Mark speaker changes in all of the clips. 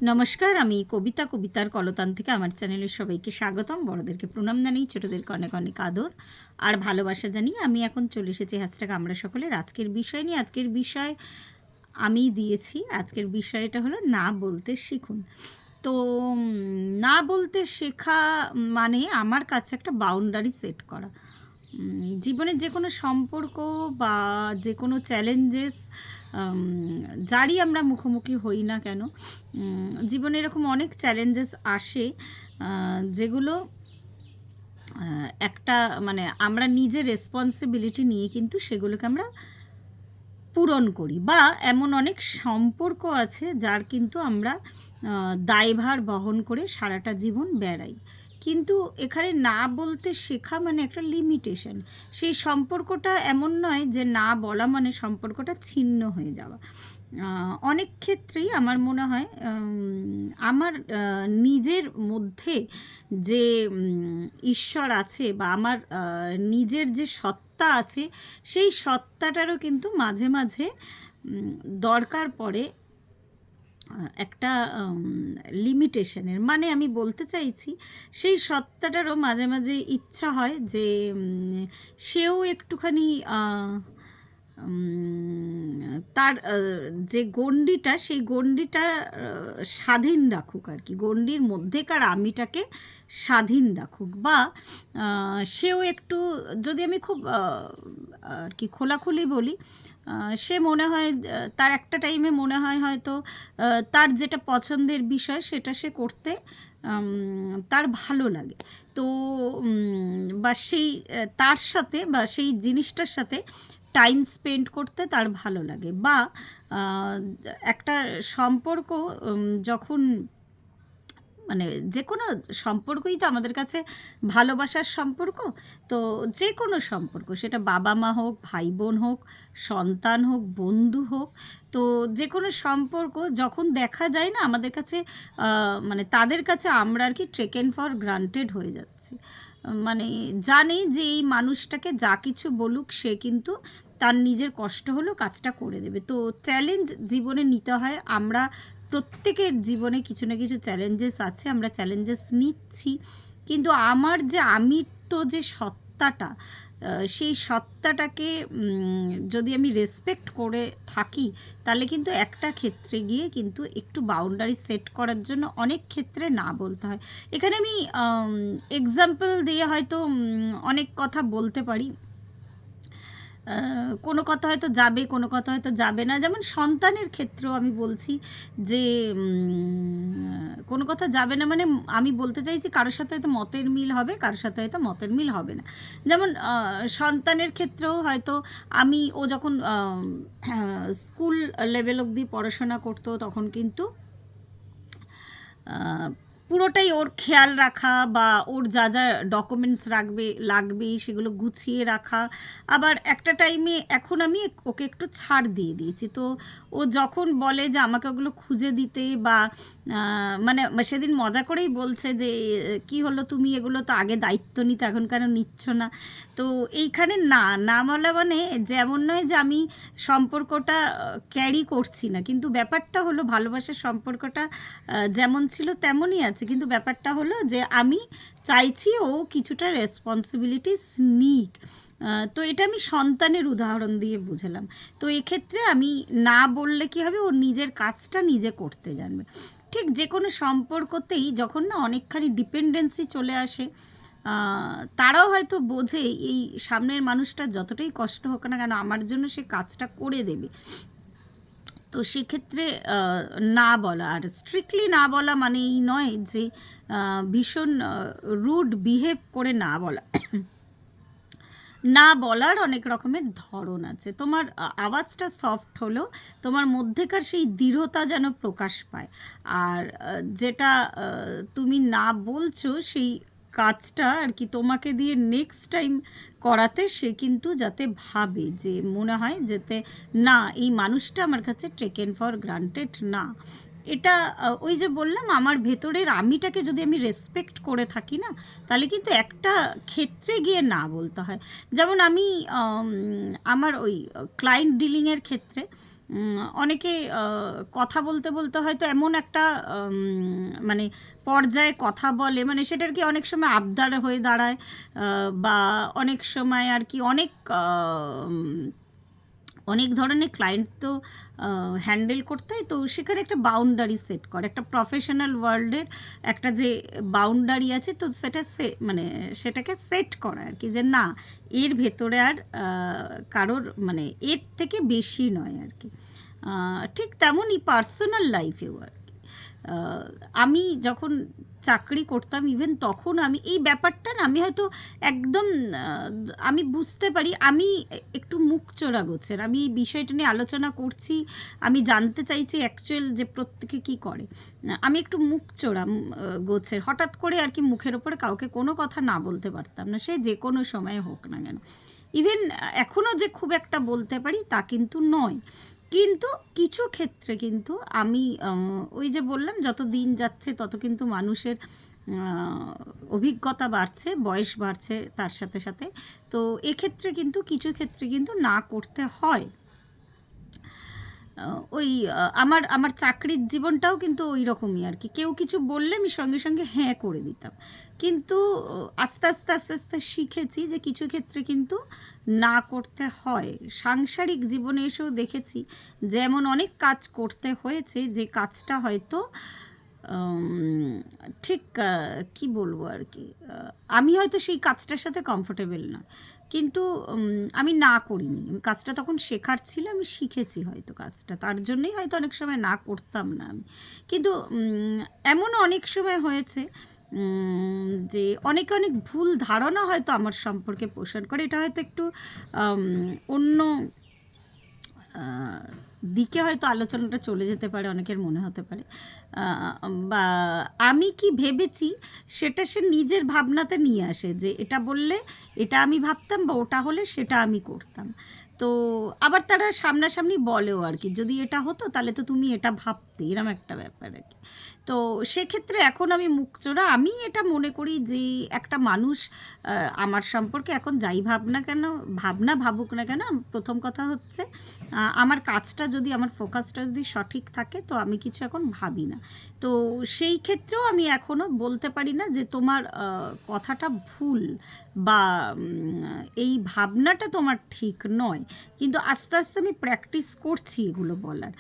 Speaker 1: নমস্কার, আমি কবিতার কলতান থেকে আমার চ্যানেলের সবাইকে স্বাগতম। বড়দেরকে প্রণাম জানিয়ে ছোটোদেরকে অনেক অনেক আদর আর ভালোবাসা জানিয়ে আমি এখন চলে এসেছি হ্যাশট্যাগ আমরা সকলের আজকের বিষয় নিয়ে। আজকের বিষয় আমি দিয়েছি, আজকের বিষয়টা হলো না বলতে শিখুন। তো না বলতে শেখা মানে আমার কাছে একটা বাউন্ডারি সেট করা। জীবনের যে কোনো সম্পর্ক বা যে কোনো চ্যালেঞ্জেস যারই আমরা মুখোমুখি হই না কেন, জীবনে এরকম অনেক চ্যালেঞ্জেস আসে যেগুলো একটা মানে আমরা নিজের রেসপন্সিবিলিটি নিয়ে কিন্তু সেগুলোকে আমরা পূরণ করি, বা এমন অনেক সম্পর্ক আছে যার কিন্তু আমরা দায়ভার বহন করে সারাটা জীবন বেড়াই। কিন্তু এখানে না বলতে শেখা মানে একটা লিমিটেশন। সেই সম্পর্কটা এমন নয় যে না বলা মানে সম্পর্কটা ছিন্ন হয়ে যাওয়া। অনেক ক্ষেত্রেই আমার মনে হয় আমার নিজের মধ্যে যে ঈশ্বর আছে বা আমার নিজের যে সত্তা আছে, সেই সত্তাটারও কিন্তু মাঝে মাঝে দরকার পড়ে একটা লিমিটেশনের। মানে আমি বলতে চাইছি সেই সত্তাটারও মাঝে মাঝে ইচ্ছা হয় যে সেও একটুখানি তার যে গণ্ডিটা, সেই গণ্ডিটা স্বাধীন রাখুক আর কি, গণ্ডির মধ্যেকার আমিটাকে স্বাধীন রাখুক, বা সেও একটু, যদি আমি খুব আর কি খোলাখুলি বলি, সে মনে হয় তার একটা টাইমে মনে হয় হয়তো তার যেটা পছন্দের বিষয় সেটা সে করতে তার ভালো লাগে। তো বা সেই তার সাথে বা সেই জিনিসটার সাথে টাইম স্পেন্ড করতে তার ভালো লাগে, বা একটা সম্পর্ক যখন মানে যে কোনো সম্পর্কই তো আমাদের কাছে ভালোবাসার সম্পর্ক। তো যে কোনো সম্পর্ক, সেটা বাবা মা হোক, ভাই বোন হোক, সন্তান হোক, বন্ধু হোক, তো যে কোনো সম্পর্ক যখন দেখা যায় না আমাদের কাছে, মানে তাদের কাছে আমরা আর কি টেকেন ফর গ্রান্টেড হয়ে যাচ্ছি। মানে জানি যে এই মানুষটাকে যা কিছু বলুক সে কিন্তু তার নিজের কষ্ট হলো কাজটা করে দেবে। তো চ্যালেঞ্জ জীবনে নিতে হয়। আমরা প্রত্যেকের জীবনে কিছু না কিছু চ্যালেঞ্জেস আছে, আমরা চ্যালেঞ্জেস নিচ্ছি, কিন্তু আমার যে আমিত্ব যে সত্তাটা, সেই সত্তাটাকে যদি আমি রেসপেক্ট করে থাকি, তাহলে কিন্তু একটা ক্ষেত্রে গিয়ে কিন্তু একটু বাউন্ডারি সেট করার জন্য অনেক ক্ষেত্রে না বলতে হয়। এখানে আমি এক্সাম্পল দিয়ে হয়তো অনেক কথা বলতে পারি। কোনো কথা হয়তো যাবে, কোনো কথা হয়তো যাবে না। যেমন সন্তানের ক্ষেত্রেও আমি বলছি যে কোনো কথা যাবে না, মানে আমি বলতে চাইছি কারোর সাথে হয়তো মতের মিল হবে, কারোর সাথে হয়তো মতের মিল হবে না। যেমন সন্তানের ক্ষেত্রেও হয়তো ও যখন স্কুল লেভেল অবধি পড়াশোনা করতো তখন কিন্তু পুরোটাই ওর খেয়াল রাখা, বা ওর যা যা ডকুমেন্টস লাগবে সেগুলো গুছিয়ে রাখা। আবার একটা টাইমে এখন আমি ওকে একটু ছাড় দিয়ে দিয়েছি। তো ও যখন বলে যে আমাকে ওগুলো খুঁজে দিতে, বা মানে সেদিন মজা করেই বলছে যে কি হলো, তুমি এগুলো তো আগে দায়িত্ব নিতে, এখন কেন নিচ্ছ না? তো এইখানে না বলা মানে যেমন নয় যে আমি সম্পর্কটা ক্যারি করছি না, কিন্তু ব্যাপারটা হলো ভালোবাসার সম্পর্কটা যেমন ছিল তেমনই আছে, কিন্তু ব্যাপারটা হলো যে আমি চাইছি ও কিছুটা রেসপন্সিবিলিটিস নিক। তো এটা আমি সন্তানের উদাহরণ দিয়ে বুঝলাম। তো এক্ষেত্রে আমি না বললে কী হবে, ও নিজের কাজটা নিজে করতে জানবে। ঠিক যে কোনো সম্পর্কতেই যখন না অনেকখানি ডিপেন্ডেন্সি চলে আসে, তারাও হয়তো বোঝে এই সামনের মানুষটা যতটাই কষ্ট হোক না কেন আমার জন্য সে কাজটা করে দেবে। তো সেক্ষেত্রে না বলা, আর স্ট্রিক্টলি না বলা মানে এই নয় যে ভীষণ রুড বিহেভ করে না বলা। না বলার অনেক রকমের ধরন আছে। তোমার আওয়াজটা সফট হলো, তোমার মধ্যেকার সেই দৃঢ়তা যেন প্রকাশ পায়। আর যেটা তুমি না বলছো সেই কাজটা আর কি তোমাকে দিয়ে নেক্সট টাইম করাতে সে কিন্তু যাতে ভাবে, যে মনে হয় যাতে না এই মানুষটা আমার কাছে টেকেন ফর গ্রান্টেড না। এটা ওই যে বললাম আমার ভেতরের আমিটাকে যদি আমি রেসপেক্ট করে থাকি না, তাহলে কিন্তু একটা ক্ষেত্রে গিয়ে না বলতে হয়। যেমন আমি আমার ওই ক্লায়েন্ট ডিলিংয়ের ক্ষেত্রে অনেকে কথা বলতে বলতে হয়তো এমন একটা মানে পর্যায়ে কথা বলে, মানে সেটা আর কি অনেক সময় আবদার হয়ে দাঁড়ায়, বা অনেক সময় আর কি অনেক ধরনের ক্লায়েন্ট তো হ্যান্ডেল করতে হয়, তো সেখানে একটা বাউন্ডারি সেট করে, একটা প্রফেশনাল ওয়ার্ল্ডের একটা যে বাউন্ডারি আছে, তো সেটা মানে সেটাকে সেট করা আর কি, যে না এর ভেতরে আর কারোর মানে এর থেকে বেশি নয় আর কি। ঠিক তেমনই পার্সোনাল লাইফেও আর কি। আমি যখন চাকরি করতাম ইভেন তখন আমি এই ব্যাপারটা না আমি হয়তো একদম আমি বুঝতে পারি, আমি একটু মুখ চোরা গোছের, আমি এই বিষয়টা নিয়ে আলোচনা করছি, আমি জানতে চাইছি অ্যাকচুয়াল যে প্রত্যেকে কী করে। আমি একটু মুখ চোরা গোছের, হঠাৎ করে আর কি মুখের ওপরে কাউকে কোনো কথা না বলতে পারতাম না, সে যে কোনো সময় হোক না কেন। ইভেন এখনও যে খুব একটা বলতে পারি তা কিন্তু নয়, কিন্তু কিছু ক্ষেত্রে কিন্তু আমি ওই যে বললাম যত দিন যাচ্ছে তত কিন্তু মানুষের অভিজ্ঞতা বাড়ছে, বয়স বাড়ছে তার সাথে সাথে, তো এক্ষেত্রে কিন্তু কিছু ক্ষেত্রে কিন্তু না করতে হয়। ওই আমার আমার চাকরির জীবনটাও কিন্তু ওই রকমই আর কি, কেউ কিছু বললে আমি সঙ্গে সঙ্গে হ্যাঁ করে দিতাম, কিন্তু আস্তে আস্তে আস্তে আস্তে শিখেছি যে কিছু ক্ষেত্রে কিন্তু না করতে হয়। সাংসারিক জীবনে এসেও দেখেছি যেমন অনেক কাজ করতে হয়েছে, যে কাজটা হয়তো ঠিক কি বলবো আর কি, আমি হয়তো সেই কাজটার সাথে কমফোর্টেবল না, কিন্তু আমি না করিনি, কাজটা তখন শেখার ছিল, আমি শিখেছি হয়তো কাজটা, তার জন্যই হয়তো অনেক সময় না করতাম না আমি। কিন্তু এমনও অনেক সময় হয়েছে যে অনেকে অনেক ভুল ধারণা হয়তো আমার সম্পর্কে পোষণ করে, এটা হয়তো একটু অন্য দিকে হয়তো আলোচনাটা চলে যেতে পারে, অনেকের মনে হতে পারে, বা আমি কি ভেবেছি সেটা সে নিজের ভাবনাতে নিয়ে আসে, যে এটা বললে এটা আমি ভাবতাম, বা ওটা হলে সেটা আমি করতাম। তো আবার তারা সামনাসামনি বলেও আর কি, যদি এটা হতো তাহলে তো তুমি এটা ভাবতে, এরম একটা ব্যাপার আর কি। তো সেক্ষেত্রে এখন আমি মুখচোরা, আমি এটা মনে করি যে একটা মানুষ আমার সম্পর্কে এখন যাই ভাবুক না কেন, প্রথম কথা হচ্ছে আমার কাজটা যদি, আমার ফোকাসটা যদি সঠিক থাকে, তো আমি কিছু এখন ভাবি না। তো সেই ক্ষেত্রেও আমি এখনও বলতে পারি না যে তোমার কথাটা ভুল, বা এই ভাবনাটা তোমার ঠিক নয়, কিন্তু আস্তে আস্তে আমি প্র্যাকটিস করছি এগুলো বলার।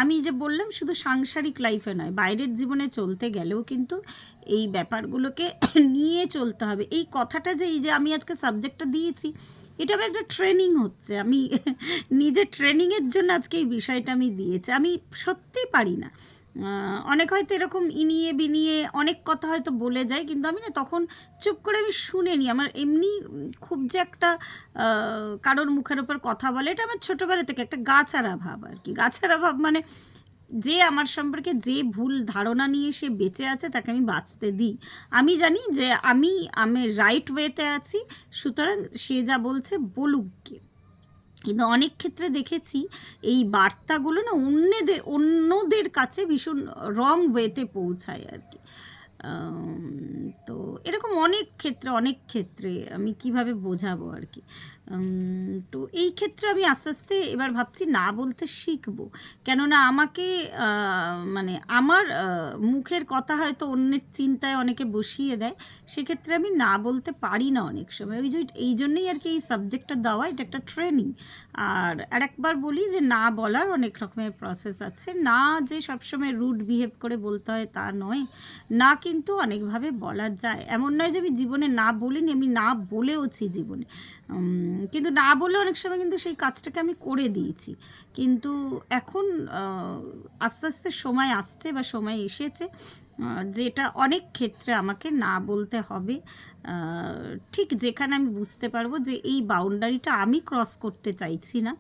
Speaker 1: আমি যে বললাম শুধু সাংসারিক লাইফে নয়, বাইরের জীবনে চলতে গেলেও কিন্তু এই ব্যাপারগুলোকে নিয়ে চলতে হবে। এই কথাটা যে এই যে আমি আজকে সাবজেক্টটা দিয়েছি, এটা আমার একটা ট্রেনিং হচ্ছে, আমি নিজের ট্রেনিংয়ের জন্য আজকে এই বিষয়টা আমি দিয়েছি। আমি সত্যিই পারি না, অনেক হয়তো এরকম ইনিয়ে বিনিয়ে অনেক কথা হয়তো বলে যায়, কিন্তু আমি না তখন চুপ করে আমি শুনে নিই। আমার এমনি খুব যে একটা কারোর মুখের ওপর কথা বলে, এটা আমার ছোটোবেলা থেকে একটা গাছাড়া ভাব আর কি। গাছাড়া ভাব মানে যে আমার সম্পর্কে যে ভুল ধারণা নিয়ে সে বেঁচে আছে তাকে আমি বাঁচতে দিই। আমি জানি যে আমি রাইট ওয়েতে আছি, সুতরাং সে যা বলছে বলুক গিয়ে। কিন্তু অনেক ক্ষেত্রে দেখেছি এই বার্তাগুলো না অন্যদের কাছে ভীষণ রং ওয়েতে পৌঁছায় আর কি। তো এরকম অনেক ক্ষেত্রে আমি কিভাবে বোঝাবো আর কি। তো এই ক্ষেত্রে আমি আস্তে আস্তে এবার ভাবছি না বলতে শিখবো, কেননা আমাকে মানে আমার মুখের কথা হয়তো অন্যের চিন্তায় অনেকে বসিয়ে দেয়, সেক্ষেত্রে আমি না বলতে পারি না অনেক সময়। এই জন্যই আর কি এই সাবজেক্টটা দেওয়া, এটা একটা ট্রেনিং। আর একবার বলি যে না বলার অনেক রকমের প্রসেস আছে, না যে সবসময় রুড বিহেভ করে বলতে হয় তা নয়, না কিন্তু অনেকভাবে বলা যায়। এমন নয় যে আমি জীবনে না বলিনি, আমি না বলেওছি জীবনে, কিন্তু না বলে অনেক সময় কিন্তু সেই কাজটাকে আমি করে দিয়েছি। কিন্তু এখন আস্তে আস্তে সময় আসছে বা সময় এসেছে যেটা অনেক ক্ষেত্রে আমাকে না বলতে হবে, ঠিক যেখানে আমি বুঝতে পারবো যে এই বাউন্ডারিটা আমি ক্রস করতে চাইছি না,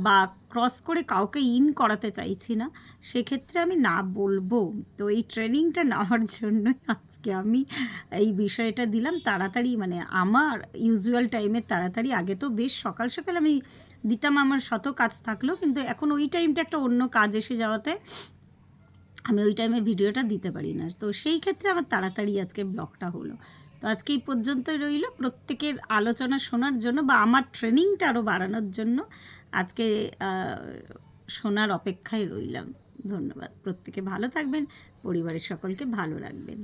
Speaker 1: বা ক্রস করে কাউকে ইন করাতে চাইছি না, সেক্ষেত্রে আমি না বলবো। তো এই ট্রেনিংটা নেওয়ার জন্যই আজকে আমি এই বিষয়টা দিলাম তাড়াতাড়ি, মানে আমার ইউজুয়াল টাইমের তাড়াতাড়ি। আগে তো বেশ সকাল সকাল আমি দিতাম, আমার শত কাজ থাকলেও, কিন্তু এখন ওই টাইমটা একটা অন্য কাজ এসে যাওয়াতে আমি ওই টাইমে ভিডিওটা দিতে পারি না। তো সেই ক্ষেত্রে আমার তাড়াতাড়ি আজকে ব্লগটা হলো। তো আজকে এই পর্যন্তই রইল, প্রত্যেকের আলোচনা শোনার জন্য বা আমার ট্রেনিংটা আরও বাড়ানোর জন্য আজকে শোনার অপেক্ষায় রইলাম। ধন্যবাদ। প্রত্যেকে ভালো থাকবেন, পরিবারের সকলকে ভালো রাখবেন।